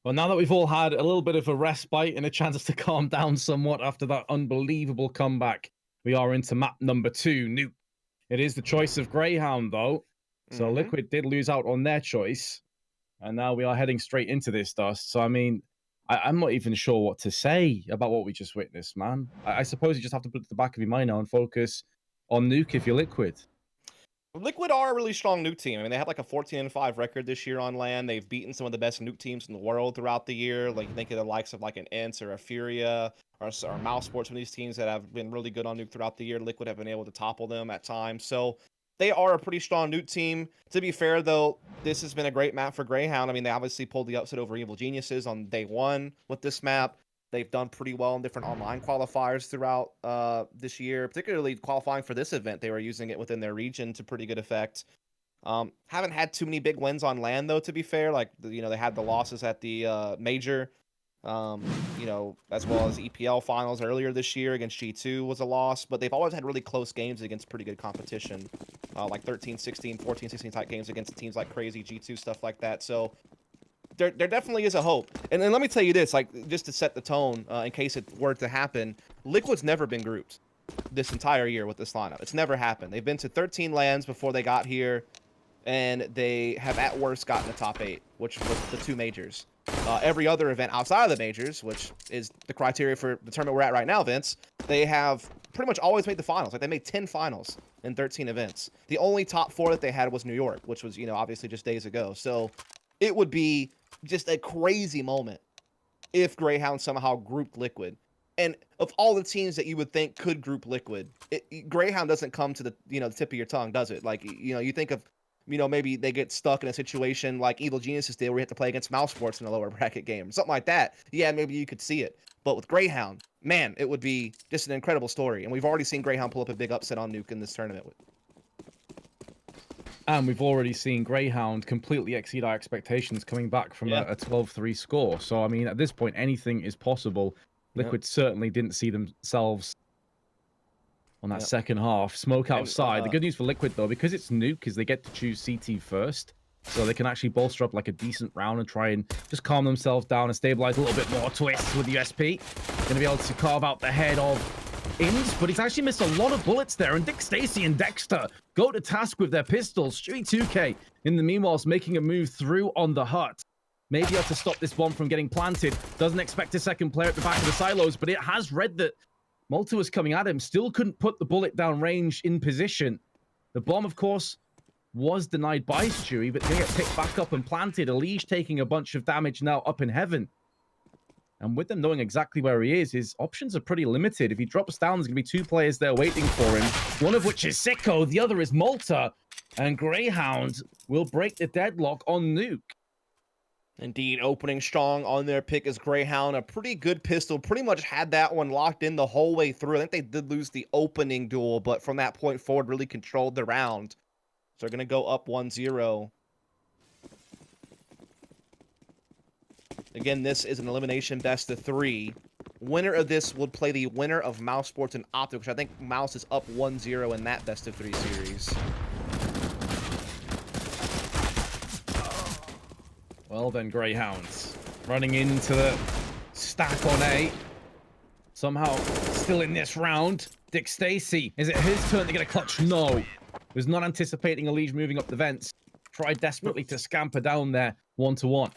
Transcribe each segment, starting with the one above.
Well, now that we've all had a little bit of a respite and a chance to calm down somewhat after that unbelievable comeback, we are into map number 2, Nuke. It is the choice of Grayhound, though. So Liquid did lose out on their choice. And now we are heading straight into this, Dust. So, I mean, I'm not even sure what to say about what we just witnessed, man. I suppose you just have to put it to the back of your mind now and focus on Nuke if you're Liquid. Liquid are a really strong Nuke team. I mean, they have like a 14-5 record this year on LAN. They've beaten some of the best Nuke teams in the world throughout the year. Like, you think of the likes of like an Ints or a Furia or Mouse Sports, some of these teams that have been really good on Nuke throughout the year. Liquid have been able to topple them at times. So they are a pretty strong Nuke team. To be fair, though, this has been a great map for Grayhound. I mean, they obviously pulled the upset over Evil Geniuses on day 1 with this map. They've done pretty well in different online qualifiers throughout this year, particularly qualifying for this event. They were using it within their region to pretty good effect. Haven't had too many big wins on LAN, though, to be fair. Like, you know, they had the losses at the major, you know, as well as EPL finals earlier this year against G2 was a loss. But they've always had really close games against pretty good competition, like 13-16, 14-16 type games against teams like Crazy, G2, stuff like that. So there definitely is a hope. And then let me tell you this, like, just to set the tone, in case it were to happen, Liquid's never been grouped this entire year with this lineup. It's never happened. They've been to 13 LANs before they got here, and they have at worst gotten the top 8, which was the 2 majors. Every other event outside of the majors, which is the criteria for the tournament we're at right now, Vince, they have pretty much always made the finals. Like, they made 10 finals in 13 events. The only top 4 that they had was New York, which was, you know, obviously just days ago. So it would be just a crazy moment if Grayhound somehow grouped Liquid. And of all the teams that you would think could group Liquid, Grayhound doesn't come to the, you know, the tip of your tongue, does it? Like, you know, you think of, you know, maybe they get stuck in a situation like Evil Geniuses did where you have to play against Mouse Sports in a lower bracket game, something like that. Yeah, maybe you could see it. But with Grayhound, man, it would be just an incredible story. And we've already seen Grayhound pull up a big upset on Nuke in this tournament. And we've already seen Grayhound completely exceed our expectations coming back from a 12-3 score. So, I mean, at this point, anything is possible. Liquid certainly didn't see themselves on that second half. Smoke outside. The good news for Liquid, though, because it's Nuke, is they get to choose CT first. So they can actually bolster up like a decent round and try and just calm themselves down and stabilize a little bit more. Twists with USP. Going to be able to carve out the head of Ins, but he's actually missed a lot of bullets there. And Dick Stacy and Dexter go to task with their pistols. Stewie 2K, in the meanwhile, is making a move through on the hut. Maybe able to stop this bomb from getting planted. Doesn't expect a second player at the back of the silos, but it has read that Malta was coming at him. Still couldn't put the bullet down range in position. The bomb, of course, was denied by Stewie, but they get picked back up and planted. Elige taking a bunch of damage now up in heaven. And with them knowing exactly where he is, his options are pretty limited. If he drops down, there's going to be 2 players there waiting for him. One of which is Sicko, the other is Malta. And Grayhound will break the deadlock on Nuke. Indeed, opening strong on their pick is Grayhound. A pretty good pistol. Pretty much had that one locked in the whole way through. I think they did lose the opening duel, but from that point forward, really controlled the round. So they're going to go up 1-0. Again, this is an elimination best of 3. Winner of this would play the winner of Mouse Sports and Optic, which I think Mouse is up 1-0 in that best of 3 series. Well then, Greyhounds running into the stack on A. Somehow still in this round. Dick Stacy, is it his turn to get a clutch? No. Was not anticipating Elige moving up the vents. Tried desperately to scamper down there 1-1.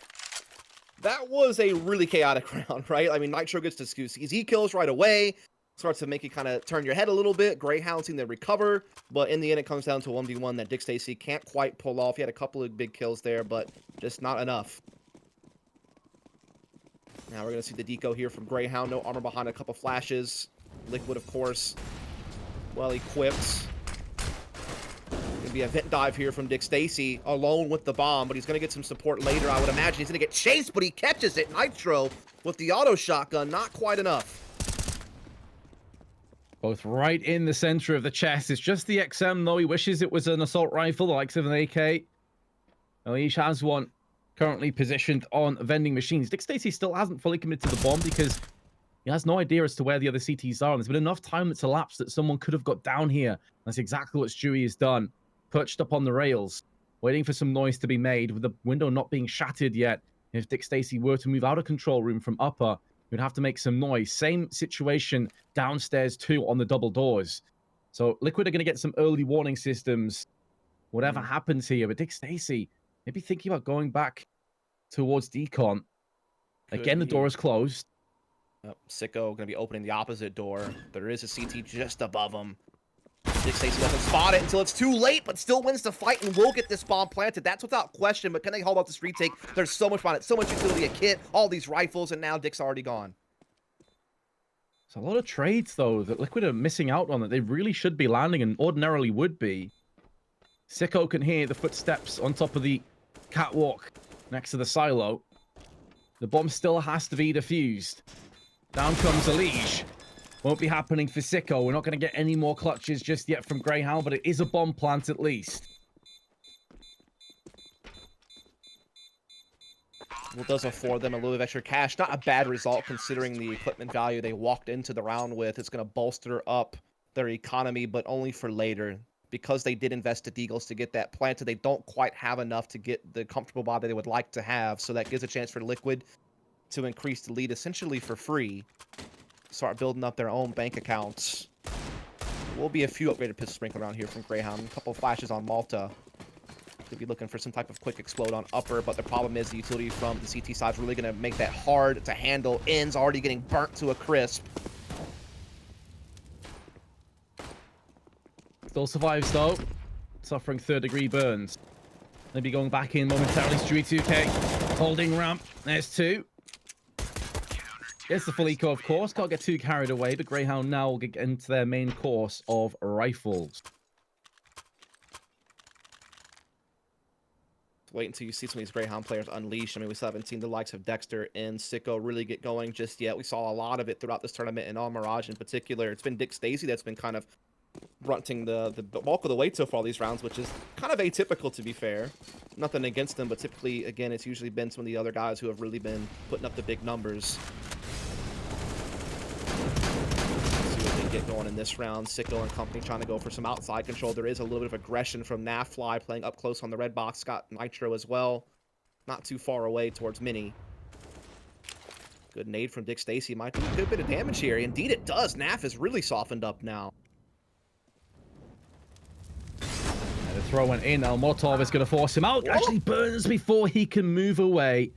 That was a really chaotic round, right? I mean, Nitro gets to CZ kills right away. Starts to make you kind of turn your head a little bit. Grayhound seemed to recover, but in the end, it comes down to a 1v1 that Dick Stacy can't quite pull off. He had a couple of big kills there, but just not enough. Now we're going to see the deco here from Grayhound. No armor behind a couple flashes. Liquid, of course, well equipped. Going to be a vent dive here from Dick Stacy, alone with the bomb, but he's going to get some support later. I would imagine he's going to get chased, but he catches it. Nitro with the auto shotgun, not quite enough. Both right in the center of the chest. It's just the XM, though. He wishes it was an assault rifle, the likes of an AK. Elige has one currently positioned on vending machines. Dick Stacy still hasn't fully committed to the bomb because he has no idea as to where the other CTs are. And there's been enough time that's elapsed that someone could have got down here. That's exactly what Stewie has done. Perched up on the rails, waiting for some noise to be made with the window not being shattered yet. If Dick Stacy were to move out of control room from upper, he would have to make some noise. Same situation downstairs too on the double doors. So Liquid are going to get some early warning systems, whatever happens here. But Dick Stacy, maybe thinking about going back towards Decon. Again, the door is closed. Sicko going to be opening the opposite door. There is a CT just above him. Dick Stacy doesn't spot it until it's too late, but still wins the fight and will get this bomb planted. That's without question, but can they hold up this retake? There's so much on it, so much utility, a kit, all these rifles, and now Dick's already gone. It's a lot of trades, though, that Liquid are missing out on that they really should be landing and ordinarily would be. Sicko can hear the footsteps on top of the catwalk next to the silo. The bomb still has to be defused. Down comes Elige. Won't be happening for Sicko. We're not going to get any more clutches just yet from Grayhound, but it is a bomb plant at least. Well, does afford them a little bit of extra cash. Not a bad result considering the equipment value they walked into the round with. It's going to bolster up their economy, but only for later. Because they did invest at Eagles to get that planted, they don't quite have enough to get the comfortable buy that they would like to have. So that gives a chance for Liquid to increase the lead essentially for free. Start building up their own bank accounts. There will be a few upgraded pistol sprinkle around here from Grayhound. A couple of flashes on Malta. Could be looking for some type of quick explode on upper, but the problem is the utility from the CT side is really going to make that hard to handle. Ends already getting burnt to a crisp. Still survives though. Suffering third-degree burns. Maybe going back in momentarily. Stewie 2K. Holding ramp. There's two. Gets the full eco, of course. Can't get too carried away, but Grayhound now will get into their main course of rifles. Wait until you see some of these Grayhound players unleash. I mean, we still haven't seen the likes of Dexter and Sicko really get going just yet. We saw a lot of it throughout this tournament, and on Mirage in particular. It's been Dick Stacy that's been kind of grunting the bulk of the weight so far these rounds, which is kind of atypical, to be fair. Nothing against them, but typically, again, it's usually been some of the other guys who have really been putting up the big numbers. Get going in this round. Sicko and company trying to go for some outside control. There is a little bit of aggression from Nafly playing up close on the red box. Got Nitro as well. Not too far away towards Mini. Good nade from Dick Stacy. Might do a good bit of damage here. Indeed it does. Naf is really softened up now. And the throw went in. Molotov is going to force him out. Actually burns before he can move away.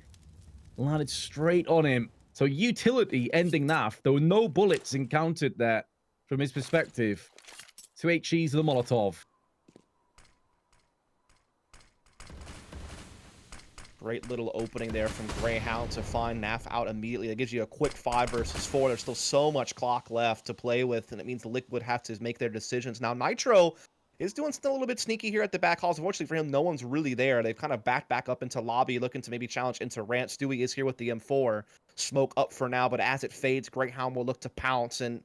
Landed straight on him. So utility ending Naf. There were no bullets encountered there. From his perspective, 2 HEs of the Molotov. Great little opening there from Grayhound to find Naf out immediately. That gives you a quick 5 versus 4. There's still so much clock left to play with, and it means the Liquid have to make their decisions. Now, Nitro is doing still a little bit sneaky here at the back halls. Unfortunately for him, no one's really there. They've kind of backed back up into lobby, looking to maybe challenge into Rant. Stewie is here with the M4. Smoke up for now, but as it fades, Grayhound will look to pounce, and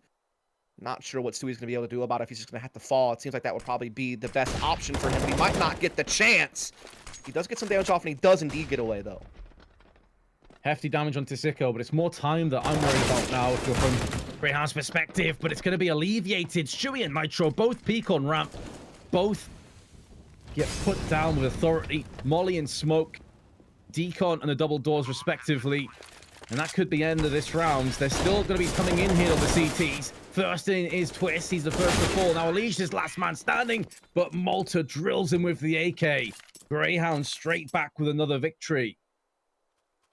not sure what Stewie's going to be able to do about it if he's just going to have to fall. It seems like that would probably be the best option for him, but he might not get the chance. He does get some damage off, and he does indeed get away, though. Hefty damage onto Sicko, but it's more time that I'm worried about now from Grayhound's perspective, but it's going to be alleviated. Stewie and Nitro both peak on ramp. Both get put down with authority. Molly and Smoke, Decon and the double doors respectively. And that could be the end of this round. They're still going to be coming in here on the CTs. First in is Twist. He's the first to fall. Now Elige is last man standing, but Malta drills him with the AK. Grayhound straight back with another victory.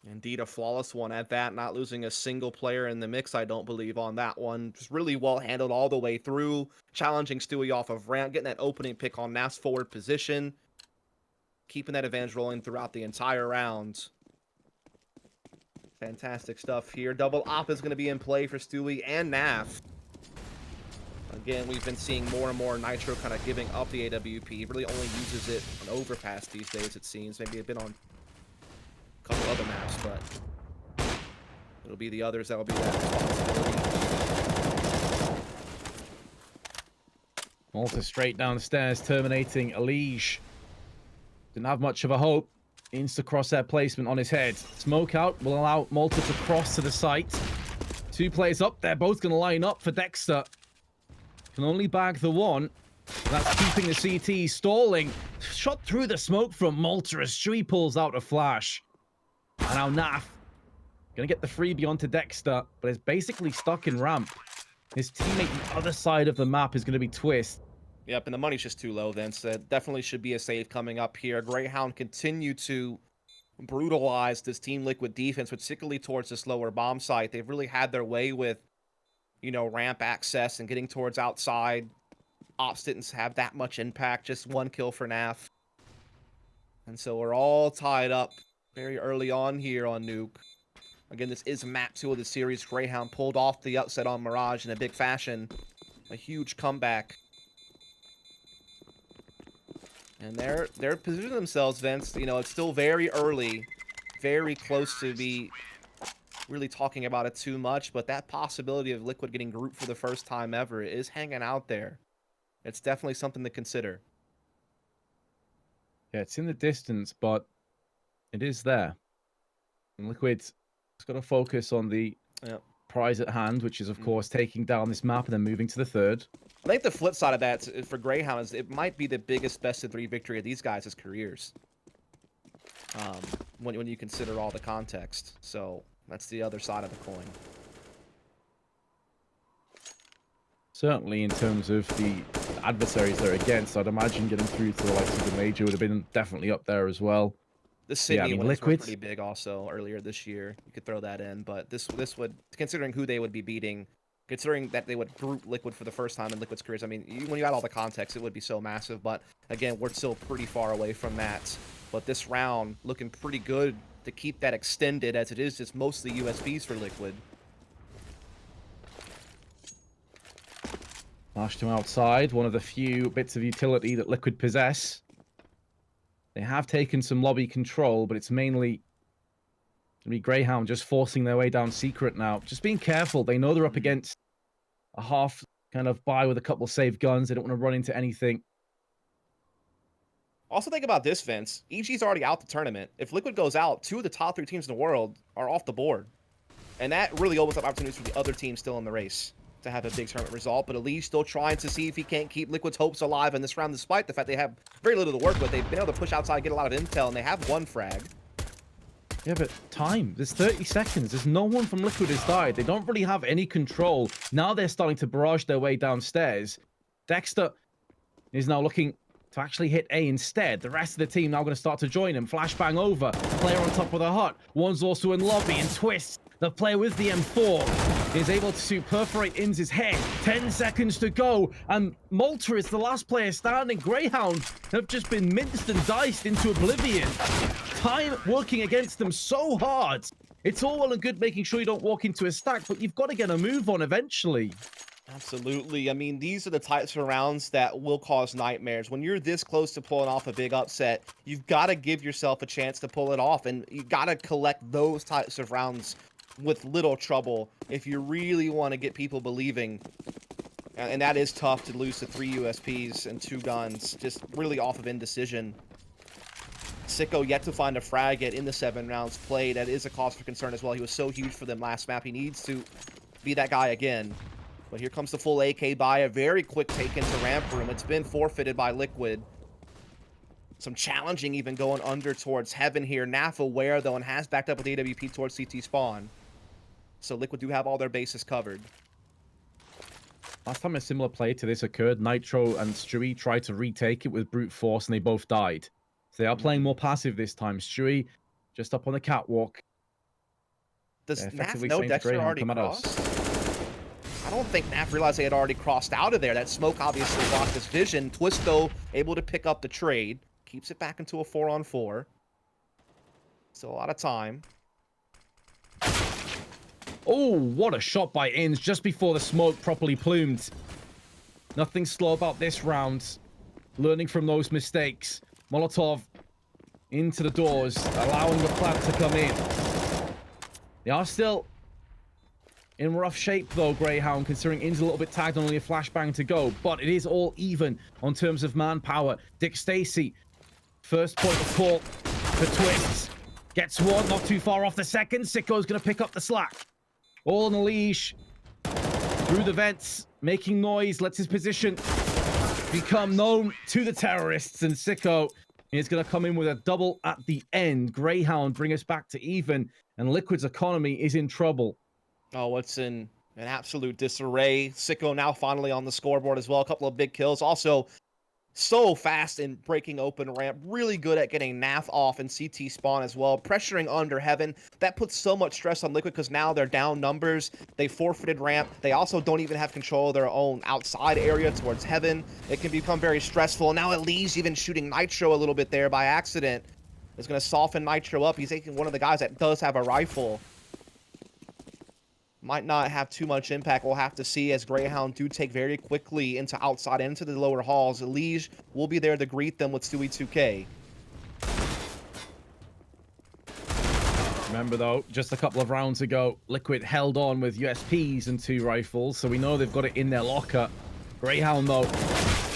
Indeed, a flawless one at that. Not losing a single player in the mix, I don't believe, on that one. Just really well handled all the way through. Challenging Stewie off of ramp. Getting that opening pick on Naf's forward position. Keeping that advantage rolling throughout the entire round. Fantastic stuff here. Double op is going to be in play for Stewie and Naf. Again, we've been seeing more and more Nitro kind of giving up the AWP. He really only uses it on overpass these days, it seems. Maybe a bit on a couple other maps, but it'll be the others that will be that responsibility. Malta straight downstairs, terminating Elige. Didn't have much of a hope. Insta crosshair placement on his head. Smoke out will allow Malta to cross to the site. 2 players up there, both going to line up for Dexter. Can only bag the one. That's keeping the CT stalling. Shot through the smoke from Malta as Stewie pulls out a flash. And now Naf gonna get the freebie onto Dexter, but is basically stuck in ramp. His teammate the other side of the map is gonna be Twist. Yep, and the money's just too low, Vince. That definitely should be a save coming up here. Grayhound continue to brutalize this Team Liquid defense, particularly towards this lower bomb site. They've really had their way with, you know, ramp access and getting towards outside. Ops didn't have that much impact, just 1 kill for Naf. And so we're all tied up very early on here on Nuke. Again, this is map 2 of the series. Grayhound pulled off the upset on Mirage in a big fashion. A huge comeback. And they're positioning themselves, Vince. You know, it's still very early, very close to be really talking about it too much, but that possibility of Liquid getting grouped for the first time ever is hanging out there. It's definitely something to consider. Yeah, it's in the distance, but it is there. And Liquid's got to focus on the prize at hand, which is, of course, taking down this map and then moving to the third. I think the flip side of that for Grayhound is it might be the biggest best-of-3 victory of these guys' careers. When you consider all the context. So that's the other side of the coin. Certainly in terms of the adversaries they're against, I'd imagine getting through to the likes of the Major would have been definitely up there as well. The Sydney ones were pretty big also earlier this year. You could throw that in, but this would, considering who they would be beating, considering that they would group Liquid for the first time in Liquid's careers, I mean, when you add all the context, it would be so massive. But again, we're still pretty far away from that. But this round looking pretty good to keep that extended, as it is just mostly USBs for Liquid. Flash to outside, one of the few bits of utility that Liquid possess. They have taken some lobby control, but it's mainly Grayhound just forcing their way down secret now. Just being careful. They know they're up against a half kind of buy with a couple of saved guns. They don't want to run into anything. Also think about this, Vince. EG's already out the tournament. If Liquid goes out, 2 of the top 3 teams in the world are off the board. And that really opens up opportunities for the other teams still in the race to have a big tournament result. But Elise still trying to see if he can't keep Liquid's hopes alive in this round, despite the fact they have very little to work with. They've been able to push outside, get a lot of intel, and they have 1 frag. Yeah, but time. There's 30 seconds. There's no one from Liquid has died. They don't really have any control. Now they're starting to barrage their way downstairs. Dexter is now looking to actually hit A instead. The rest of the team now going to start to join him. Flashbang over. Player on top of the hut. One's also in lobby, and Twist, the player with the M4, is able to perforate Inz's head. 10 seconds to go, and Malta is the last player standing. Grayhound have just been minced and diced into oblivion. Time working against them so hard. It's all well and good making sure you don't walk into a stack, but you've got to get a move on eventually. Absolutely. I mean, these are the types of rounds that will cause nightmares. When you're this close to pulling off a big upset, you've got to give yourself a chance to pull it off, and you got to collect those types of rounds with little trouble if you really want to get people believing. And that is tough to lose to 3 USPs and 2 guns, just really off of indecision. Sicko yet to find a frag yet in the 7 rounds played. That is a cause for concern as well. He was so huge for them last map. He needs to be that guy again. But here comes the full AK buy, a very quick take into ramp room. It's been forfeited by Liquid. Some challenging even going under towards Heaven here. Naf aware though and has backed up with AWP towards CT spawn. So Liquid do have all their bases covered. Last time a similar play to this occurred, Nitro and Stewie tried to retake it with brute force and they both died. So they are playing more passive this time. Stewie just up on the catwalk. Does Naf know Dexter already crossed? I don't think Naf realized they had already crossed out of there. That smoke obviously blocked his vision. Twist, though, able to pick up the trade. Keeps it back into a 4-on-4. So a lot of time. Oh, what a shot by Inz just before the smoke properly plumed. Nothing slow about this round. Learning from those mistakes. Molotov into the doors, allowing the plant to come in. They are still in rough shape though, Grayhound, considering In's a little bit tagged, only a flashbang to go, but it is all even on terms of manpower. Dick Stacy, first point of call for Twists. Gets one, not too far off the second. Sicko's going to pick up the slack. All on the leash. Through the vents, making noise, lets his position become known to the terrorists, and Sicko He's going to come in with a double at the end. Grayhound bring us back to even, and Liquid's economy is in trouble. Oh, it's in an absolute disarray. Sicko now finally on the scoreboard as well. A couple of big kills. Also, so fast in breaking open ramp. Really good at getting NAF off and CT spawn as well. Pressuring under heaven. That puts so much stress on Liquid because now they're down numbers. They forfeited ramp. They also don't even have control of their own outside area towards heaven. It can become very stressful. Now Elise even shooting Nitro a little bit there by accident. Is going to soften Nitro up. He's taking one of the guys that does have a rifle. Might not have too much impact. We'll have to see as Grayhound do take very quickly into outside and into the lower halls. Elige will be there to greet them with Stewie 2K. Remember though, just a couple of rounds ago, Liquid held on with USPs and 2 rifles, so we know they've got it in their locker. Grayhound though,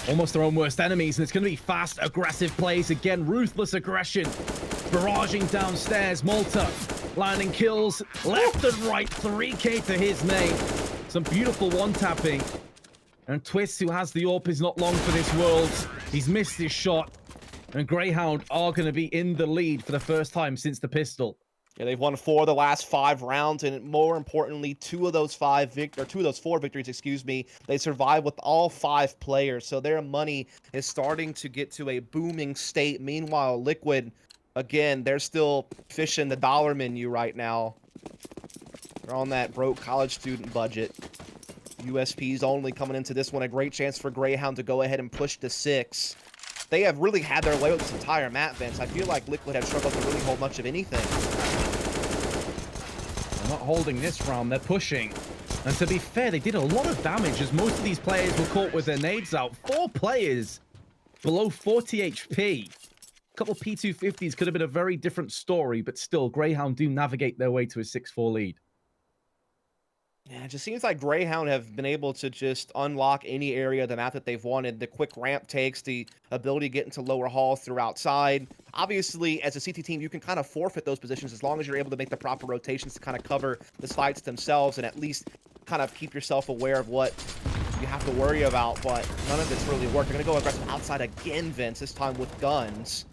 almost their own worst enemies, and it's going to be fast, aggressive plays again, ruthless aggression, barraging downstairs. Malta landing kills left and right, 3K to his name. Some beautiful one-tapping. And Twist, who has the AWP, is not long for this world. He's missed his shot. And Grayhound are going to be in the lead for the first time since the pistol. Yeah, they've won 4 of the last 5 rounds, and more importantly, 2 of those 4 victories, excuse me, they survived with all 5 players. So their money is starting to get to a booming state. Meanwhile, Liquid, again, they're still fishing the dollar menu right now. They're on that broke college student budget. USPs only coming into this one. A great chance for Grayhound to go ahead and push to 6. They have really had their way with this entire map, Vince. I feel like Liquid have struggled to really hold much of anything. They're not holding this round. They're pushing. And to be fair, they did a lot of damage as most of these players were caught with their nades out. 4 players below 40 HP. Couple P250s could have been a very different story, but still, Grayhound do navigate their way to a 6-4 lead. Yeah, it just seems like Grayhound have been able to just unlock any area of the map that they've wanted. The quick ramp takes, the ability to get into lower halls through outside. Obviously, as a CT team, you can kind of forfeit those positions as long as you're able to make the proper rotations to kind of cover the sites themselves and at least kind of keep yourself aware of what you have to worry about, but none of it's really worked. They're going to go aggressive outside again, Vince, this time with guns.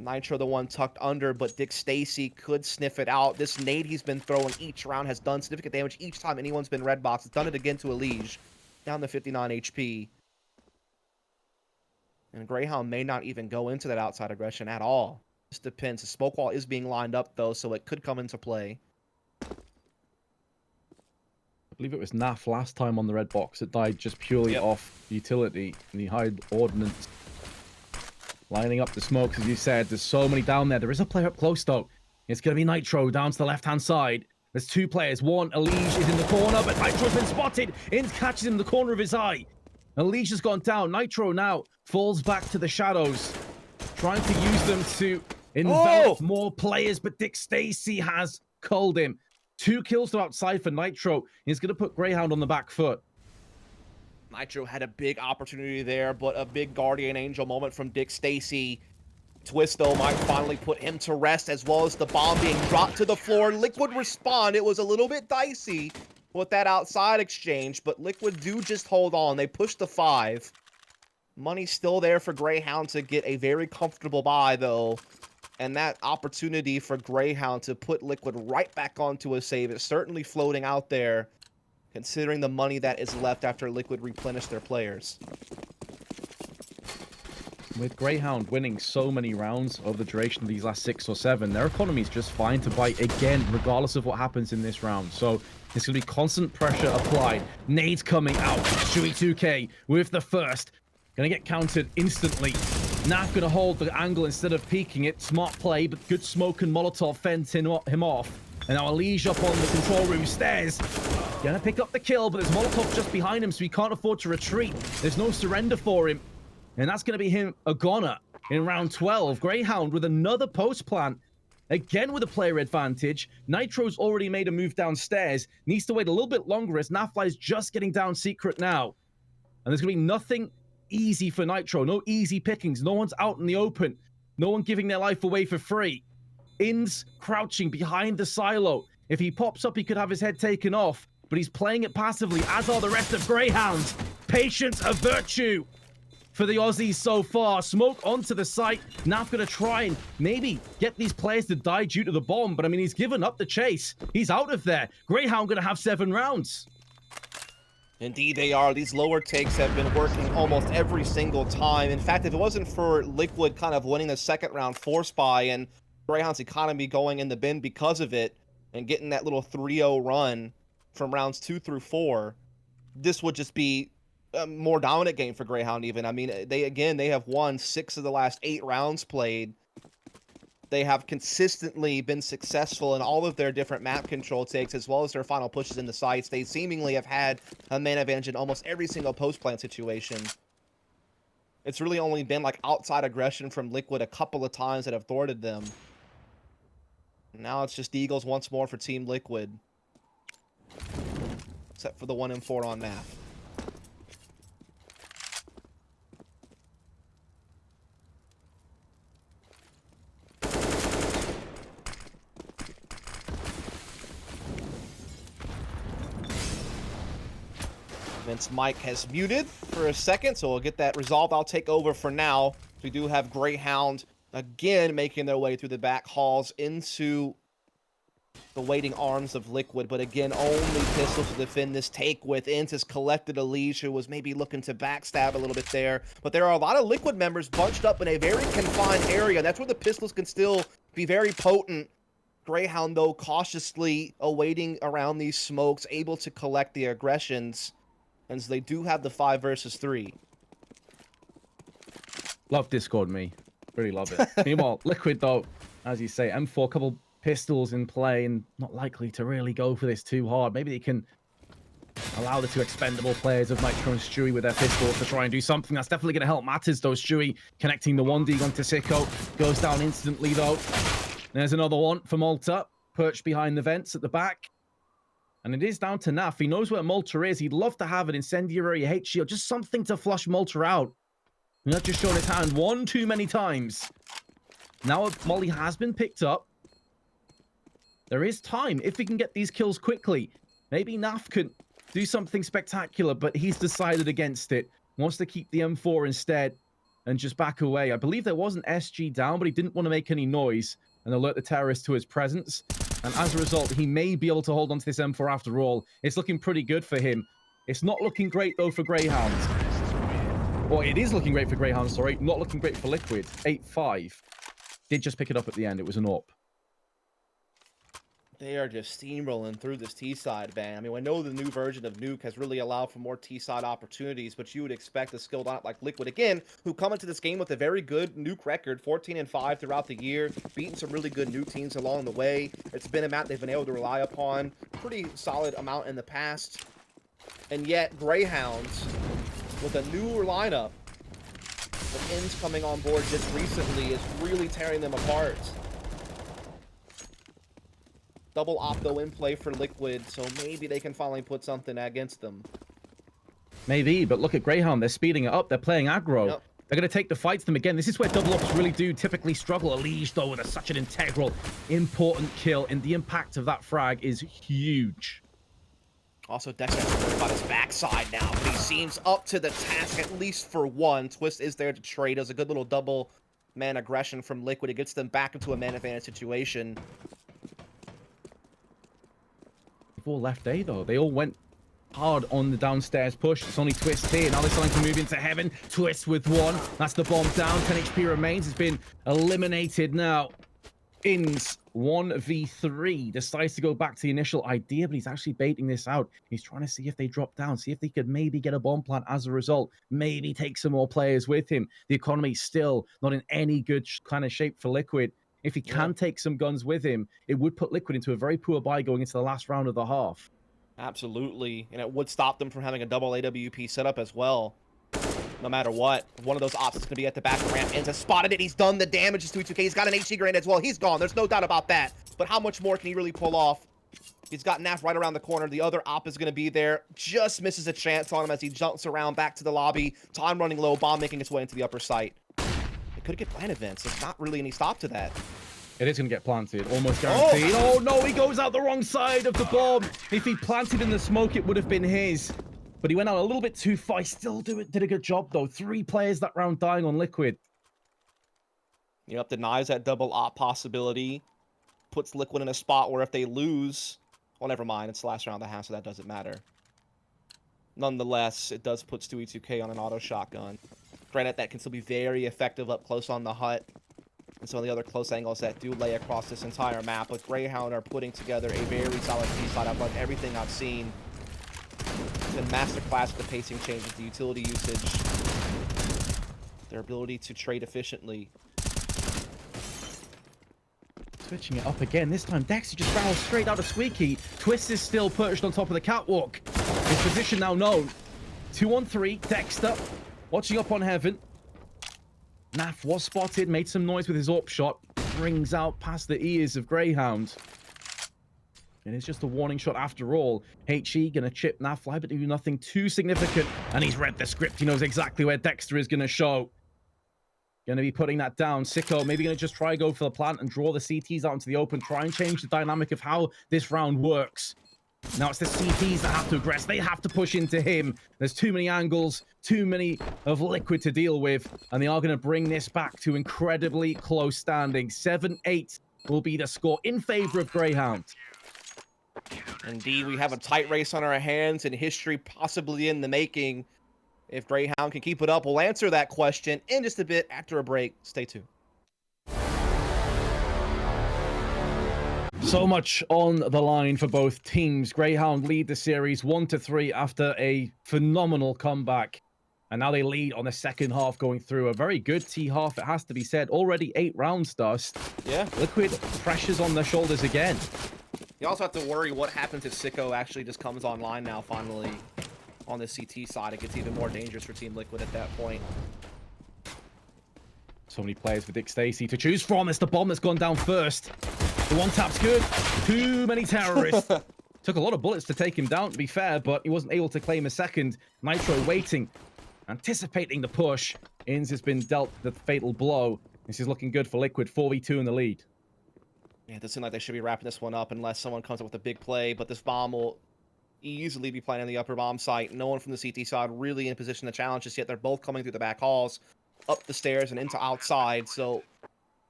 Nitro the one tucked under, but Dick Stacy could sniff it out. This nade he's been throwing each round has done significant damage each time anyone's been red box. It's done it again to Elige, down to 59 HP. And Grayhound may not even go into that outside aggression at all. Just depends. The smoke wall is being lined up, though, so it could come into play. I believe it was NAF last time on the red box that died just purely off utility and the high ordnance. Lining up the smokes, as you said. There's so many down there. There is a player up close, though. It's going to be Nitro down to the left-hand side. There's 2 players. One, Elige is in the corner, but Nitro's been spotted. Inns catches him in the corner of his eye. Elige has gone down. Nitro now falls back to the shadows, trying to use them to envelop more players, but Dick Stacy has culled him. 2 kills to outside for Nitro. He's going to put Grayhound on the back foot. Nitro had a big opportunity there, but a big guardian angel moment from Dick Stacy. Twist, though, might finally put him to rest, as well as the bomb being dropped to the floor. Liquid respond. It was a little bit dicey with that outside exchange, but Liquid do just hold on. They push the 5. Money's still there for Grayhound to get a very comfortable buy, though. And that opportunity for Grayhound to put Liquid right back onto a save is certainly floating out there, considering the money that is left after Liquid replenish their players. With Grayhound winning so many rounds over the duration of these last 6 or 7, their economy is just fine to bite again, regardless of what happens in this round. So it's going to be constant pressure applied. Nades coming out. Stewie 2K with the first. Going to get countered instantly. Naf going to hold the angle instead of peeking it. Smart play, but good smoke and Molotov fence him off. And now Elige up on the control room stairs. Gonna pick up the kill, but there's Molotov just behind him, so he can't afford to retreat. There's no surrender for him. And that's gonna be him a goner in round 12. Grayhound with another post plant. Again with a player advantage. Nitro's already made a move downstairs. Needs to wait a little bit longer as Nafly's just getting down secret now. And there's gonna be nothing easy for Nitro. No easy pickings. No one's out in the open. No one giving their life away for free. Inns crouching behind the silo. If he pops up, he could have his head taken off, but he's playing it passively, as are the rest of Grayhounds. Patience, a virtue. for the Aussies so far. Smoke onto the site. Naf gonna try and maybe get these players to die due to the bomb, but I mean, he's given up the chase. He's out of there. Grayhound gonna have 7 rounds. Indeed they are. These lower takes have been working almost every single time. In fact, if it wasn't for Liquid kind of winning the second round force buy and Greyhound's economy going in the bin because of it and getting that little 3-0 run from rounds 2 through 4, this would just be a more dominant game for Greyhound even. I mean, they have won 6 of the last 8 rounds played. They have consistently been successful in all of their different map control takes, as well as their final pushes in the sites. They seemingly have had a man advantage in almost every single post-plant situation. It's really only been like outside aggression from Liquid a couple of times that have thwarted them. Now it's just Eagles once more for Team Liquid. Except for the 1-4 on NAF. Vince Mike has muted for a second, so we'll get that resolved. I'll take over for now. We do have Grayhound again making their way through the back halls into the waiting arms of Liquid, but again, only pistols to defend this take with. Ints has collected a leash who was maybe looking to backstab a little bit there, but there are a lot of Liquid members bunched up in a very confined area. That's where the pistols can still be very potent. Grayhound, though, cautiously awaiting around these smokes, able to collect the aggressions. And so they do have the 5 versus 3. Love Discord, me. Really love it. Meanwhile, Liquid, though, as you say, M4, couple pistols in play and not likely to really go for this too hard. Maybe they can allow the 2 expendable players of Nitro and Stewie with their pistols to try and do something. That's definitely going to help matters, though. Stewie connecting the 1D onto Sicko. Goes down instantly, though. There's another one for Malta. Perched behind the vents at the back. And it is down to Naf. He knows where Malta is. He'd love to have an incendiary hate shield. Just something to flush Malta out. Not just showing his hand one too many times. Now Molly has been picked up. There is time if we can get these kills quickly. Maybe Naf could do something spectacular, but he's decided against it. Wants to keep the M4 instead and just back away. I believe there was an SG down, but he didn't want to make any noise and alert the terrorists to his presence. And as a result, he may be able to hold on to this M4 after all. It's looking pretty good for him. It's not looking great, though, for Greyhound. Well, it is looking great for Greyhound, sorry. Not looking great for Liquid. 8-5. Did just pick it up at the end. It was an AWP. They are just steamrolling through this T-side, man. I mean, I know the new version of Nuke has really allowed for more T-side opportunities, but you would expect a skilled lineup like Liquid, again, who come into this game with a very good Nuke record, 14-5 throughout the year, beating some really good Nuke teams along the way. It's been a map they've been able to rely upon, pretty solid amount in the past. And yet, Greyhounds, with a newer lineup, with Ins coming on board just recently, is really tearing them apart. Double opto in play for Liquid, so maybe they can finally put something against them. Maybe, but look at Greyhound. They're speeding it up. They're playing aggro. Yep. They're going to take the fight to them again. This is where double ops really do typically struggle. Elige, though, with such an integral, important kill, and the impact of that frag is huge. Also, Dexter has to worry about his backside now, but he seems up to the task, at least for one. Twist is there to trade. Does a good little double man aggression from Liquid. It gets them back into a man advantage situation. All left A, though. They all went hard on the downstairs push. It's only Twist here. Now they're starting to move into heaven. Twist with 1. That's the bomb down. 10 HP remains. It's been eliminated now. Ins 1v3 decides to go back to the initial idea, but he's actually baiting this out. He's trying to see if they drop down, see if they could maybe get a bomb plant as a result, maybe take some more players with him. The economy's still not in any good kind of shape for Liquid. If he can take some guns with him, it would put Liquid into a very poor buy going into the last round of the half. Absolutely, and it would stop them from having a double AWP setup as well. No matter what, one of those ops is going to be at the back of the ramp. Ends has spotted it. He's done the damage to 2K. He's got an HG grenade as well. He's gone. There's no doubt about that. But how much more can he really pull off? He's got Naf right around the corner. The other op is going to be there. Just misses a chance on him as he jumps around back to the lobby. Time running low. Bomb making its way into the upper site. It could get planted, Vince. There's not really any stop to that. It is going to get planted, almost guaranteed. Oh, no, he goes out the wrong side of the bomb. If he planted in the smoke, it would have been his. but he went out a little bit too far. He still did a good job, though. 3 players that round dying on Liquid. Yep, denies that double op possibility. Puts Liquid in a spot where if they lose... Well, never mind. It's the last round of the half, so that doesn't matter. Nonetheless, it does put Stewie2K on an auto shotgun. Granted, that can still be very effective up close on the hut. And some of the other close angles that do lay across this entire map. But Grayhound are putting together a very solid B-side. I've loved everything I've seen. It's been masterclass with the pacing changes, the utility usage, their ability to trade efficiently. Switching it up again. This time, Dexter just barrels straight out of Squeaky. Twist is still perched on top of the catwalk. His position now known. 2-on-3. Dexter watching up on Heaven. Naf was spotted, made some noise with his AWP shot. Rings out past the ears of Grayhound. And it's just a warning shot after all. HE gonna chip Nafly, but do nothing too significant. And he's read the script. He knows exactly where Dexter is gonna show. Gonna be putting that down. Sicko maybe gonna just try go for the plant and draw the CTs out into the open. Try and change the dynamic of how this round works. Now it's the CTs that have to aggress. They have to push into him. There's too many angles, too many of Liquid to deal with. And they are going to bring this back to incredibly close standing. 7-8 will be the score in favor of Grayhound. Indeed, we have a tight race on our hands and history possibly in the making. If Grayhound can keep it up, we'll answer that question in just a bit after a break. Stay tuned. So much on the line for both teams. Grayhound lead the series 1-3 after a phenomenal comeback. And now they lead on the second half, going through a very good T-half, it has to be said. Already 8 rounds, Dust. Yeah. Liquid pressures on their shoulders again. You also have to worry what happens if Sicko actually just comes online now, finally, on the CT side. It gets even more dangerous for Team Liquid at that point. So many players for Dick Stacy to choose from. It's the bomb that's gone down first. The one tap's good. Too many terrorists. Took a lot of bullets to take him down, to be fair, but he wasn't able to claim a second. Nitro waiting, anticipating the push. Inns has been dealt the fatal blow. This is looking good for Liquid. 4v2 in the lead. Yeah, it does seem like they should be wrapping this one up unless someone comes up with a big play, but this bomb will easily be planted on the upper bomb site. No one from the CT side really in position to challenge this yet. They're both coming through the back halls, up the stairs and into outside, so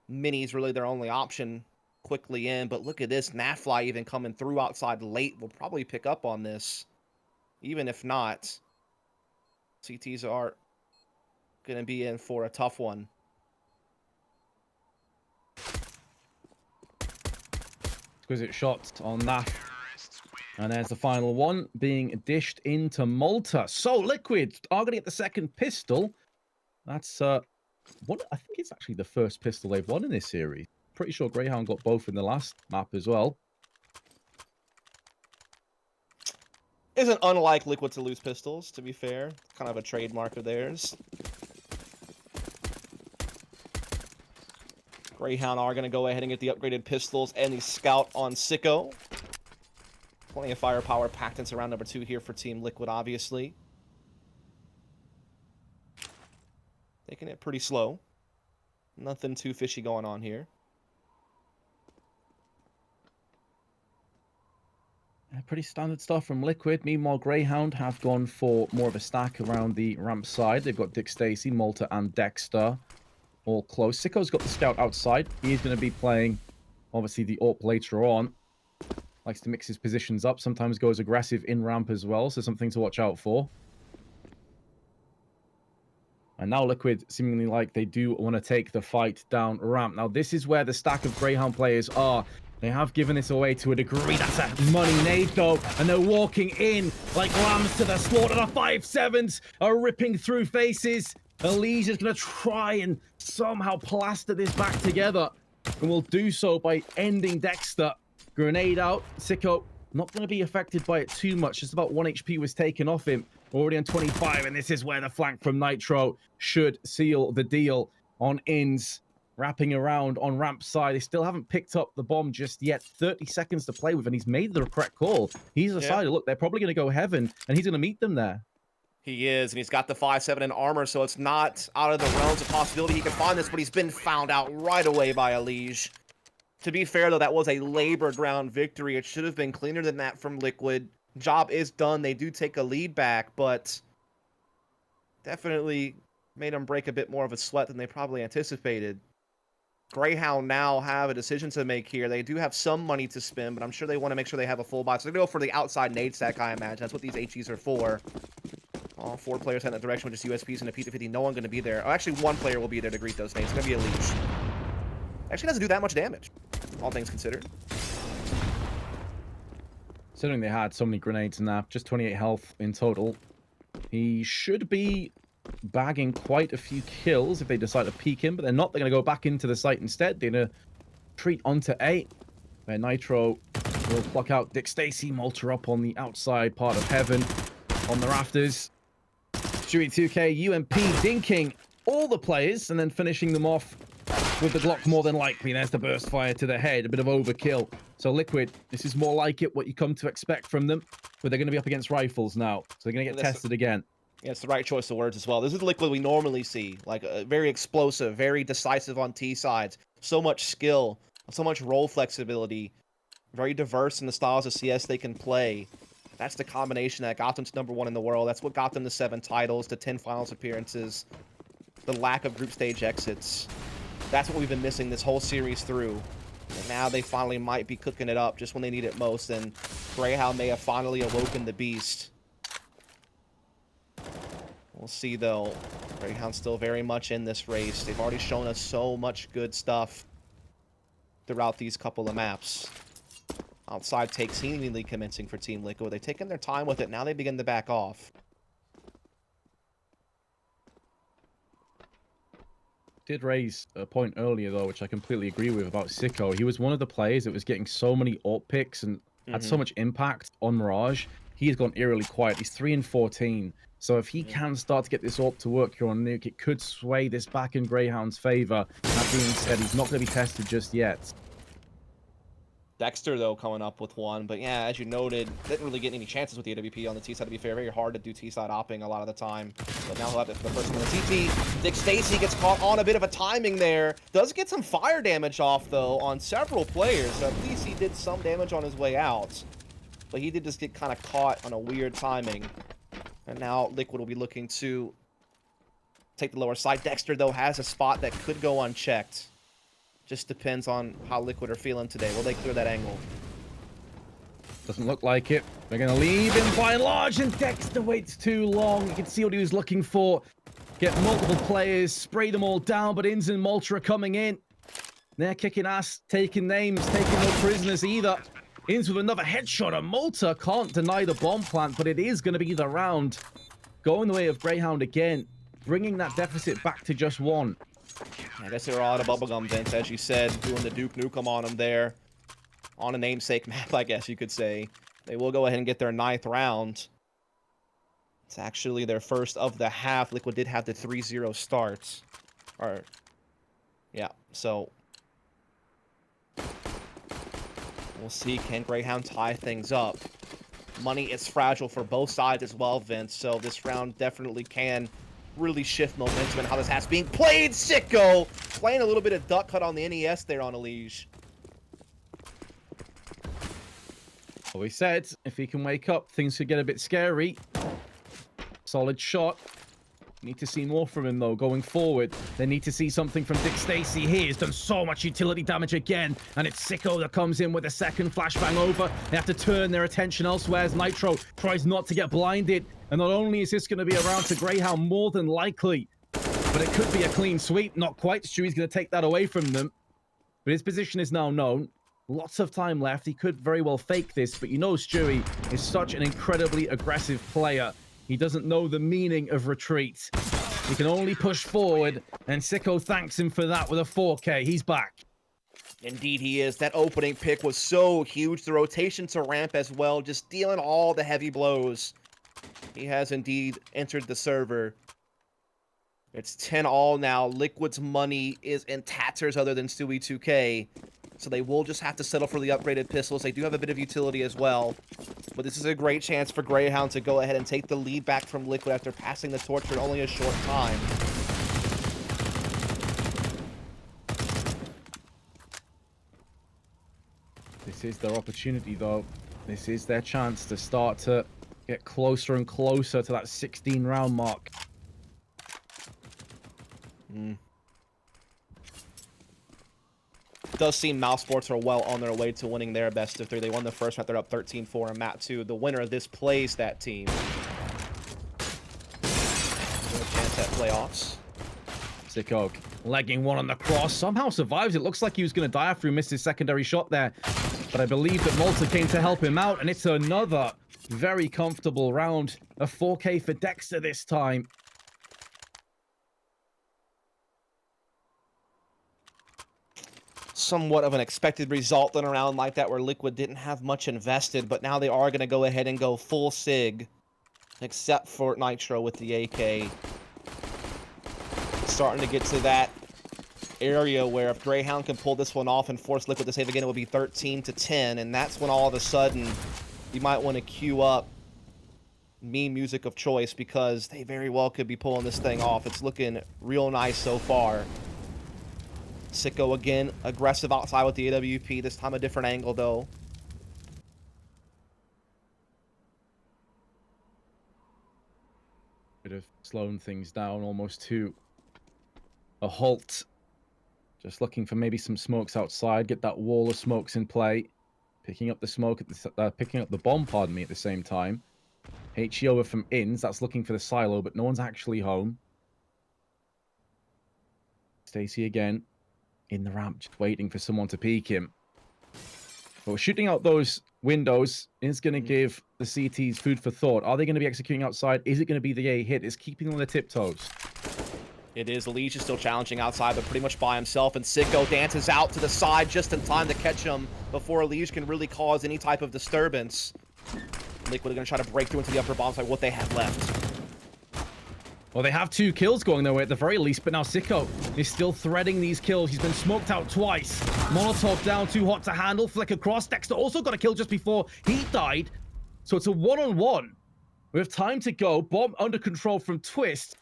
Mini's really their only option quickly in. But look at this, Nafly even coming through outside late will probably pick up on this. Even if not, CTs are going to be in for a tough one. Exquisite shot on Naf. And there's the final one being dished into Malta. So Liquid are going to get the second pistol. That's what I think it's actually the first pistol they've won in this series. Pretty sure Grayhound got both in the last map as well. Isn't unlike Liquid to lose pistols, to be fair. Kind of a trademark of theirs. Grayhound are going to go ahead and get the upgraded pistols and the scout on Sicko. Plenty of firepower packed into round number 2 here for Team Liquid, obviously. Taking it pretty slow. Nothing too fishy going on here. Pretty standard stuff from Liquid. Meanwhile, Grayhound have gone for more of a stack around the ramp side. They've got Dick Stacy, Malta, and Dexter all close. Sicko's got the scout outside. He's going to be playing, obviously, the AWP later on. Likes to mix his positions up. Sometimes goes aggressive in ramp as well, so something to watch out for. And now Liquid seemingly like they do want to take the fight down ramp. Now, this is where the stack of Grayhound players are. They have given this away to a degree. That's a money nade, though. And they're walking in like lambs to the slaughter. The 5.7s are ripping through faces. Elijah's going to try and somehow plaster this back together. And will do so by ending Dexter. Grenade out. Sicko not going to be affected by it too much. Just about 1 HP was taken off him. Already on 25. And this is where the flank from Nitro should seal the deal on Inns. Wrapping around on ramp side. They still haven't picked up the bomb just yet. 30 seconds to play with, and he's made the correct call. He's decided, look, they're probably going to go heaven, and he's going to meet them there. He is, and he's got the 5.7 in armor, so it's not out of the realms of possibility he can find this, but he's been found out right away by Elijah. To be fair, though, that was a labored round victory. It should have been cleaner than that from Liquid. job is done. They do take a lead back, but definitely made them break a bit more of a sweat than they probably anticipated. Grayhound now have a decision to make here. They do have some money to spend, but I'm sure they want to make sure they have a full buy. So they're going to go for the outside nade stack, I imagine. That's what these HEs are for. All 4 players head in that direction with just USPs and a P250. No one going to be there. Oh, actually, 1 player will be there to greet those nades. It's going to be a leash. Actually doesn't do that much damage, all things considered. Considering they had so many grenades in that, just 28 health in total, he should be bagging quite a few kills if they decide to peek him, but they're not. They're going to go back into the site instead. They're going to retreat onto A, where Nitro will pluck out Dick Stacy, Malta up on the outside part of heaven on the rafters. Stewie 2K, UMP dinking all the players and then finishing them off with the Glock more than likely. There's the burst fire to the head, a bit of overkill. So Liquid, this is more like it, what you come to expect from them, but they're going to be up against rifles now, so they're going to get tested again. Yeah, it's the right choice of words as well. This is the Liquid we normally see, like very explosive, very decisive on T sides, so much skill, so much role flexibility, very diverse in the styles of CS they can play. That's the combination that got them to #1 in the world. That's what got them to 7 titles, to 10 finals appearances, the lack of group stage exits. That's what we've been missing this whole series through. And now they finally might be cooking it up just when they need it most, and Grayhound may have finally awoken the beast. We'll see, though. Grayhound's still very much in this race. They've already shown us so much good stuff throughout these couple of maps. Outside take seemingly commencing for Team Liquid. They've taken their time with it. Now they begin to back off. Did raise a point earlier, though, which I completely agree with about Sicko. He was one of the players that was getting so many AWP picks and had so much impact on Mirage. He has gone eerily quiet. He's 3 and 14. So if he can start to get this AWP to work here on Nuke, it could sway this back in Grayhound's favor. That being said, he's not going to be tested just yet. Dexter, though, coming up with one. But yeah, as you noted, didn't really get any chances with the AWP on the T side, to be fair. Very hard to do T side opping a lot of the time. But now he'll have it for the first one. The TT, Dick Stacy gets caught on a bit of a timing there. Does get some fire damage off, though, on several players. So at least he did some damage on his way out. But he did just get kind of caught on a weird timing. And now Liquid will be looking to take the lower side. Dexter, though, has a spot that could go unchecked. Just depends on how Liquid are feeling today. Will they clear that angle? Doesn't look like it. They're going to leave him by and large, and Dexter waits too long. You can see what he was looking for. Get multiple players, spray them all down, but Inz and Malta are coming in. They're kicking ass, taking names, taking no prisoners either. Inz with another headshot, and Malta can't deny the bomb plant, but it is going to be the round. Going the way of Grayhound again, bringing that deficit back to just 1. I guess they were all out of bubblegum vents, as you said, doing the Duke Nukem on them there. On a namesake map, I guess you could say. They will go ahead and get their 9th round. It's actually their first of the half. Liquid did have the 3-0 start. Or, yeah, so we'll see. Can Grayhound tie things up? Money is fragile for both sides as well, Vince, so this round definitely can really shift momentum and how this has being played. Sicko playing a little bit of duck cut on the NES there on a leash. Well, we said if he can wake up, things could get a bit scary. Solid shot. Need to see more from him, though, going forward. They need to see something from Dick Stacy here. He's done so much utility damage again, and it's Sicko that comes in with a second flashbang over. They have to turn their attention elsewhere as Nitro tries not to get blinded. And not only is this going to be around to Grayhound, more than likely, but it could be a clean sweep. Not quite. Stewie's going to take that away from them. But his position is now known. Lots of time left. He could very well fake this, but you know Stewie is such an incredibly aggressive player. He doesn't know the meaning of retreat. He can only push forward, and Sicko thanks him for that with a 4K. He's back. Indeed he is. That opening pick was so huge. The rotation to ramp as well, just dealing all the heavy blows. He has indeed entered the server. It's 10-all now. Liquid's money is in tatters other than Stewie 2K. So they will just have to settle for the upgraded pistols. They do have a bit of utility as well. But this is a great chance for Grayhound to go ahead and take the lead back from Liquid after passing the torch for only a short time. This is their opportunity, though. This is their chance to start to get closer and closer to that 16-round mark. Does seem Mouse Sports are well on their way to winning their best of 3. They won the first round. They're up 13-4 in map 2. The winner of this plays that team. No chance at playoffs. Sicko legging one on the cross. Somehow survives. It looks like he was going to die after he missed his secondary shot there. But I believe that Malta came to help him out. And it's another very comfortable round. A 4K for Dexter this time. Somewhat of an expected result in a round like that where Liquid didn't have much invested, but now they are going to go ahead and go full SIG, except for Nitro with the AK. Starting to get to that area where if Grayhound can pull this one off and force Liquid to save again, it would be 13-10, and that's when all of a sudden you might want to queue up meme music of choice, because they very well could be pulling this thing off. It's looking real nice so far. Sicko again, aggressive outside with the AWP, this time a different angle though. Bit of slowing things down almost to a halt. Just looking for maybe some smokes outside, get that wall of smokes in play. Picking up the smoke, at the, picking up the bomb, pardon me, at the same time. HE over from Inns, that's looking for the silo, but no one's actually home. Stacy again. In the ramp, just waiting for someone to peek him. But shooting out those windows is going to give the CTs food for thought. Are they going to be executing outside? Is it going to be the A hit? Is keeping them on their tiptoes? It is. Liege is still challenging outside, but pretty much by himself. And Sicko dances out to the side just in time to catch him before Liege can really cause any type of disturbance. Liquid are going to try to break through into the upper bomb side, what they have left. Well, they have 2 kills going their way at the very least, but now Sicko is still threading these kills. He's been smoked out twice. Molotov down, too hot to handle. Flick across. Dexter also got a kill just before he died. So it's a 1-on-1. We have time to go. Bomb under control from Twist,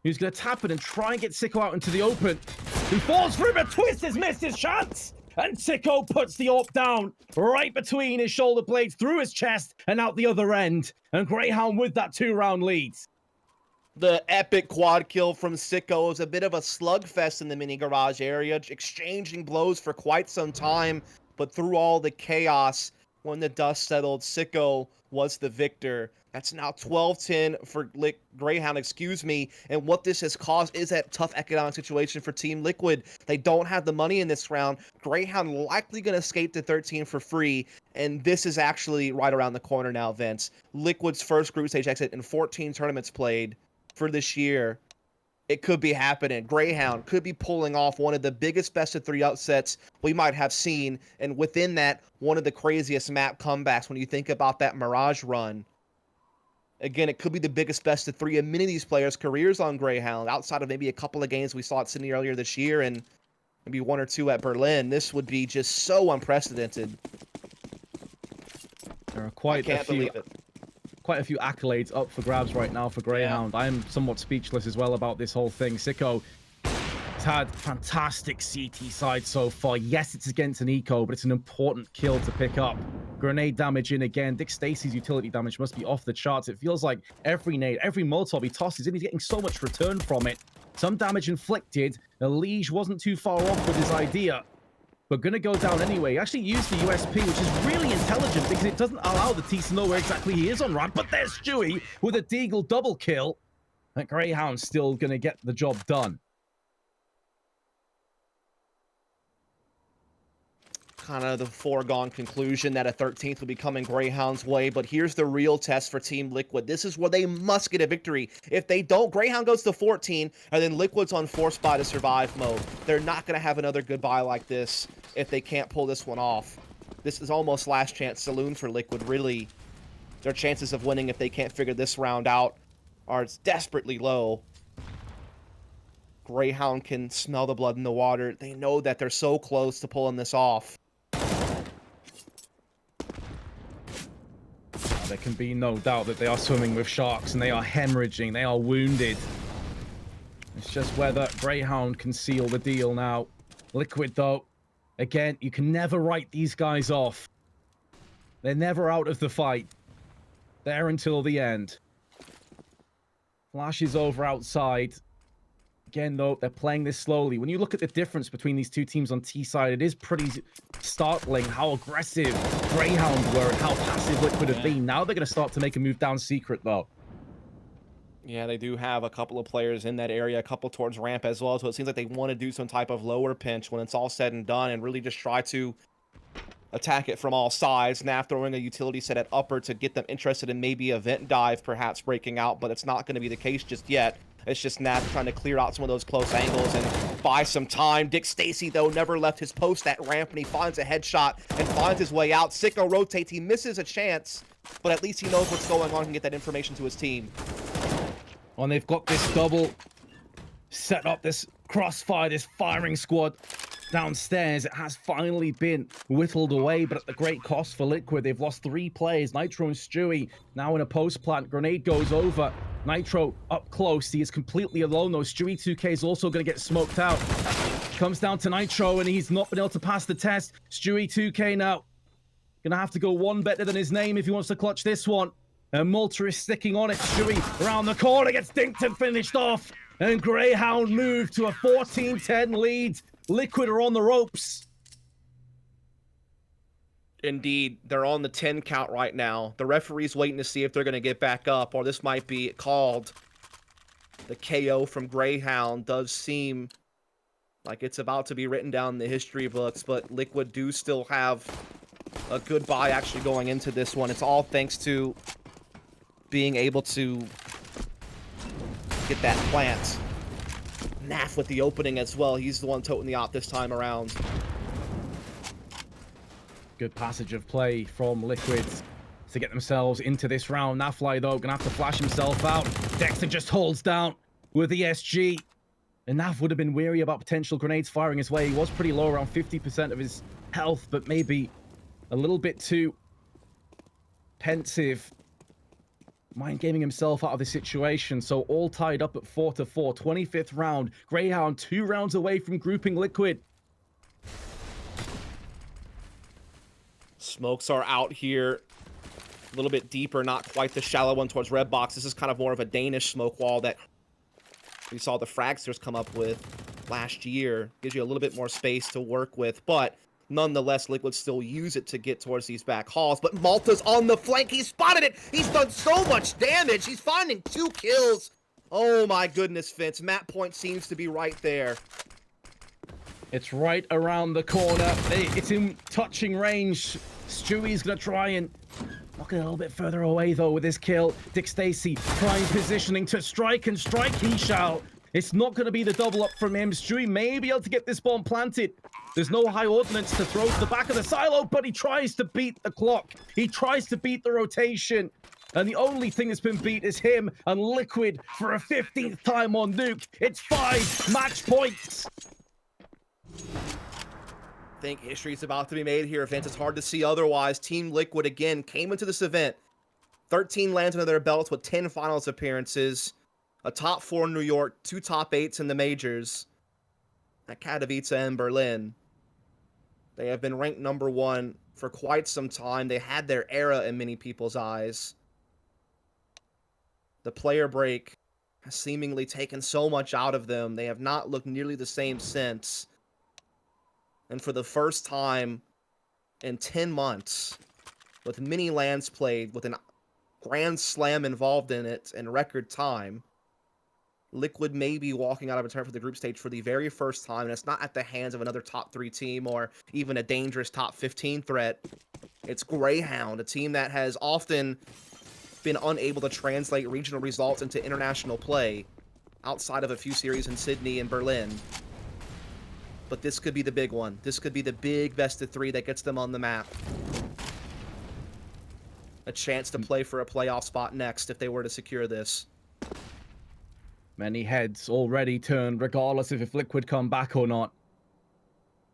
who's going to tap it and try and get Sicko out into the open. He falls through, but Twist has missed his chance. And Sicko puts the AWP down right between his shoulder blades, through his chest, and out the other end. And Grayhound with that 2-round lead. The epic quad kill from Sicko was a bit of a slugfest in the mini garage area, exchanging blows for quite some time, but through all the chaos, when the dust settled, Sicko was the victor. That's now 12-10 for Grayhound, excuse me, and what this has caused is that tough economic situation for Team Liquid. They don't have the money in this round. Grayhound likely going to skate to 13 for free, and this is actually right around the corner now, Vince. Liquid's first group stage exit in 14 tournaments played for this year. It could be happening. Grayhound could be pulling off one of the biggest best-of-3 upsets we might have seen, and within that, one of the craziest map comebacks when you think about that Mirage run. Again, it could be the biggest best-of-3 in many of these players' careers on Grayhound, outside of maybe a couple of games we saw at Sydney earlier this year and maybe 1 or 2 at Berlin. This would be just so unprecedented. There are quite a few accolades up for grabs right now for Grayhound. I am somewhat speechless as well about this whole thing. Sicko has had fantastic CT side so far. Yes, it's against an eco, but it's an important kill to pick up. Grenade damage in again. Dick Stacy's utility damage must be off the charts. It feels like every nade, every Molotov he tosses in, he's getting so much return from it. Some damage inflicted. The Liege wasn't too far off with his idea, but going to go down anyway. He actually used the USP, which is really intelligent because it doesn't allow the T to know where exactly he is on ramp. But there's Stewie with a Deagle double kill. And Grayhound's still going to get the job done. Kind of the foregone conclusion that a 13th would be coming Grayhound's way, but here's the real test for Team Liquid. This is where they must get a victory. If they don't, Grayhound goes to 14, and then Liquid's on force buy to survive mode. They're not going to have another good buy like this if they can't pull this one off. This is almost last chance saloon for Liquid, really. Their chances of winning if they can't figure this round out are desperately low. Grayhound can smell the blood in the water. They know that they're so close to pulling this off. There can be no doubt that they are swimming with sharks and they are hemorrhaging, they are wounded. It's just whether Grayhound can seal the deal now. Liquid, though, again, you can never write these guys off. They're never out of the fight. There until the end. Flash is over outside. Again, though, they're playing this slowly. When you look at the difference between these two teams on T side, it is pretty startling how aggressive Grayhound were and how passive Liquid have been. Now they're going to start to make a move down secret, though. Yeah, they do have a couple of players in that area, a couple towards ramp as well. So it seems like they want to do some type of lower pinch when it's all said and done and really just try to attack it from all sides. Nav throwing a utility set at upper to get them interested in maybe event dive perhaps breaking out, but it's not going to be the case just yet. It's just Nav trying to clear out some of those close angles and buy some time. Dick Stacy, though, never left his post at ramp, and he finds a headshot and finds his way out. Sicko rotates. He misses a chance, but at least he knows what's going on and get that information to his team. And they've got this double set up, this crossfire, this firing squad downstairs. It has finally been whittled away, but at the great cost for Liquid. They've lost 3 players, Nitro and Stewie, now in a post plant. Grenade goes over. Nitro up close. He is completely alone, though. Stewie 2K is also going to get smoked out. Comes down to Nitro, and he's not been able to pass the test. Stewie 2K now going to have to go one better than his name if he wants to clutch this one. And Malta is sticking on it. Stewie around the corner, gets dinked and finished off. And Grayhound moved to a 14-10 lead. Liquid are on the ropes. Indeed, they're on the 10 count right now. The referee's waiting to see if they're going to get back up, or this might be called. The KO from Grayhound does seem like it's about to be written down in the history books, but Liquid do still have a good buy actually going into this one. It's all thanks to being able to get that plant. Naf with the opening as well. He's the one toting the op this time around. Good passage of play from Liquid to get themselves into this round. Nafly, though, gonna have to flash himself out. Dexter just holds down with the SG. And Naf would have been weary about potential grenades firing his way. He was pretty low, around 50% of his health, but maybe a little bit too pensive. Mind gaming himself out of the situation. So all tied up at 4-4. 25th round. Grayhound 2 rounds away from grouping Liquid. Smokes are out here. A little bit deeper, not quite the shallow one towards Red Box. This is kind of more of a Danish smoke wall that we saw the Fragsters come up with last year. Gives you a little bit more space to work with, but nonetheless, Liquid still use it to get towards these back halls. But Malta's on the flank. He spotted it. He's done so much damage. He's finding 2 kills. Oh my goodness, Vince. Map point seems to be right there. It's right around the corner. It's in touching range. Stewie's going to try and knock it a little bit further away, though, with his kill. Dick Stacy trying positioning to strike, and strike he shall. It's not going to be the double up from him. Stewie may be able to get this bomb planted. There's no high ordnance to throw to the back of the silo, but he tries to beat the clock. He tries to beat the rotation. And the only thing that's been beat is him and Liquid for a 15th time on Nuke. It's 5 match points. I think history's about to be made here, Vince. It's hard to see otherwise. Team Liquid, again, came into this event. 13 lands under their belts with 10 finals appearances. A top 4 in New York, 2 top 8s in the majors at Katowice and Berlin. They have been ranked #1 for quite some time. They had their era in many people's eyes. The player break has seemingly taken so much out of them. They have not looked nearly the same since. And for the first time in 10 months, with many lands played, with an Grand Slam involved in it in record time, Liquid may be walking out of a turn for the group stage for the very first time, and it's not at the hands of another top 3 team or even a dangerous top 15 threat. It's Grayhound, a team that has often been unable to translate regional results into international play outside of a few series in Sydney and Berlin. But this could be the big one. This could be the big best of 3 that gets them on the map. A chance to play for a playoff spot next if they were to secure this. Many heads already turned, regardless of if Liquid come back or not.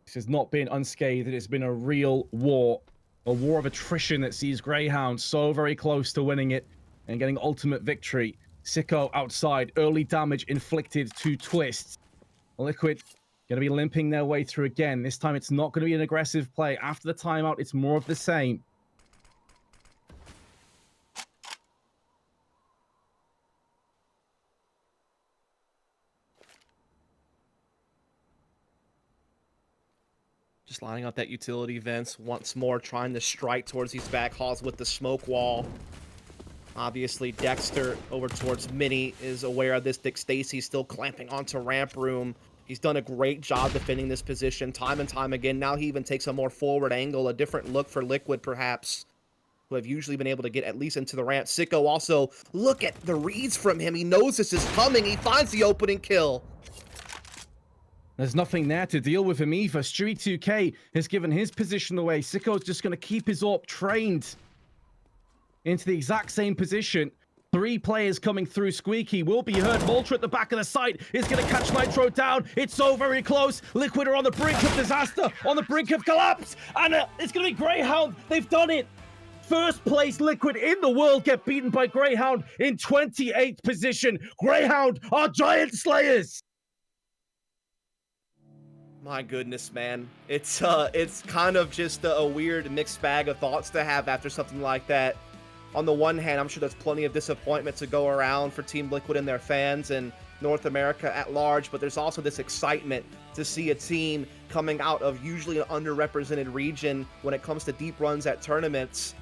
This has not been unscathed. It has been a real war. A war of attrition that sees Grayhound so very close to winning it and getting ultimate victory. Sicko outside. Early damage inflicted to Twists. Liquid going to be limping their way through again. This time it's not going to be an aggressive play. After the timeout, it's more of the same. Just lining up that utility vents once more, trying to strike towards these back halls with the smoke wall. Obviously, Dexter over towards Mini is aware of this. Dick Stacy's still clamping onto ramp room. He's done a great job defending this position time and time again. Now he even takes a more forward angle, a different look for Liquid perhaps, who have usually been able to get at least into the ramp. Sicko also, look at the reads from him. He knows this is coming. He finds the opening kill. There's nothing there to deal with him either. Stewie 2K has given his position away. Sicko's just going to keep his AWP trained into the exact same position. 3 players coming through. Squeaky will be heard. Maltra at the back of the site is going to catch Nitro down. It's so very close. Liquid are on the brink of disaster, on the brink of collapse. And it's going to be Grayhound. They've done it. First place Liquid in the world get beaten by Grayhound in 28th position. Grayhound are giant slayers. My goodness, man. It's kind of just a weird mixed bag of thoughts to have after something like that. On the one hand, I'm sure there's plenty of disappointment to go around for Team Liquid and their fans and North America at large, but there's also this excitement to see a team coming out of usually an underrepresented region when it comes to deep runs at tournaments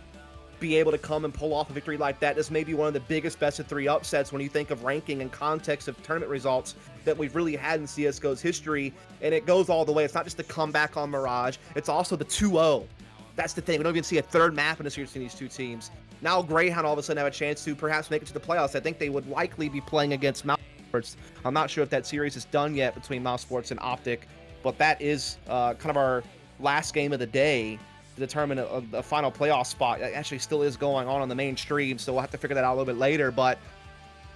be able to come and pull off a victory like that. This may be one of the biggest best-of-3 upsets when you think of ranking and context of tournament results that we've really had in CSGO's history, and it goes all the way. It's not just the comeback on Mirage, it's also the 2-0. That's the thing. We don't even see a third map in this series between these two teams. Now Grayhound all of a sudden have a chance to perhaps make it to the playoffs. I think they would likely be playing against Malmö. I'm not sure if that series is done yet between Malmö and Optic, but that is kind of our last game of the day to determine a final playoff spot. It actually still is going on the main stream, so we'll have to figure that out a little bit later. But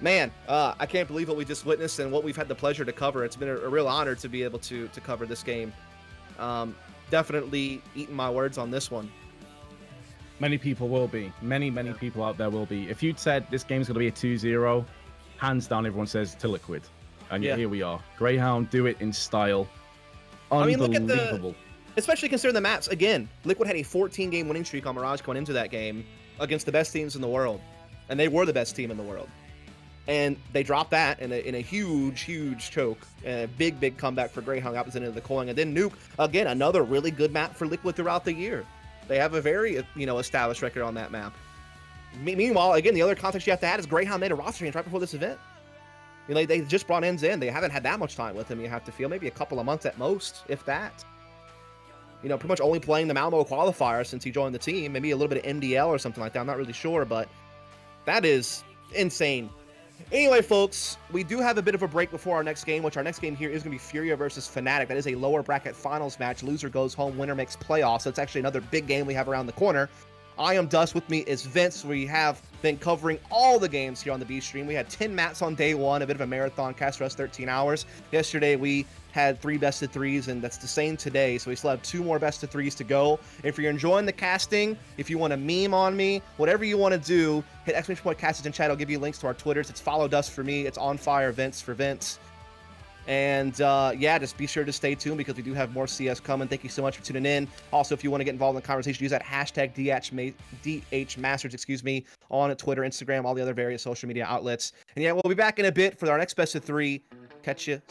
man, I can't believe what we just witnessed and what we've had the pleasure to cover. It's been a real honor to be able to cover this game. Definitely eating my words on this one. Many people will be. Many people out there will be. If you'd said this game's going to be a 2-0, hands down, everyone says to Liquid. And yet here we are. Grayhound do it in style. Unbelievable. I mean, look at especially considering the maps. Again, Liquid had a 14-game winning streak on Mirage going into that game against the best teams in the world. And they were the best team in the world. And they dropped that in a huge choke. And a big comeback for Grayhound opposite end of the coin. And then Nuke, again, another really good map for Liquid throughout the year. They have a very, established record on that map. Meanwhile, again, the other context you have to add is Grayhound made a roster change right before this event. They just brought Enz in. They haven't had that much time with him, you have to feel. Maybe a couple of months at most, if that. Pretty much only playing the Malmö qualifier since he joined the team. Maybe a little bit of MDL or something like that. I'm not really sure, but that is insane. Anyway, folks, we do have a bit of a break before our next game, which our next game here is going to be Furia versus Fnatic. That is a lower bracket finals match. Loser goes home, winner makes playoffs. So it's actually another big game we have around the corner. I am Dust. With me is Vince. We have been covering all the games here on the B stream. We had 10 mats on day one, a bit of a marathon cast for us, 13 hours. Yesterday, we had 3 best-of-3s, and that's the same today. So we still have 2 more best-of-3s to go. If you're enjoying the casting, if you want to meme on me, whatever you want to do, hit !castage in chat. I'll give you links to our Twitters. It's Follow Dust for me. It's On Fire Vince for Vince. And yeah, just be sure to stay tuned because we do have more CS coming. Thank you so much for tuning in. Also, if you want to get involved in the conversation, use that hashtag DHMasters, on Twitter, Instagram, all the other various social media outlets. And yeah, we'll be back in a bit for our next best of 3. Catch you very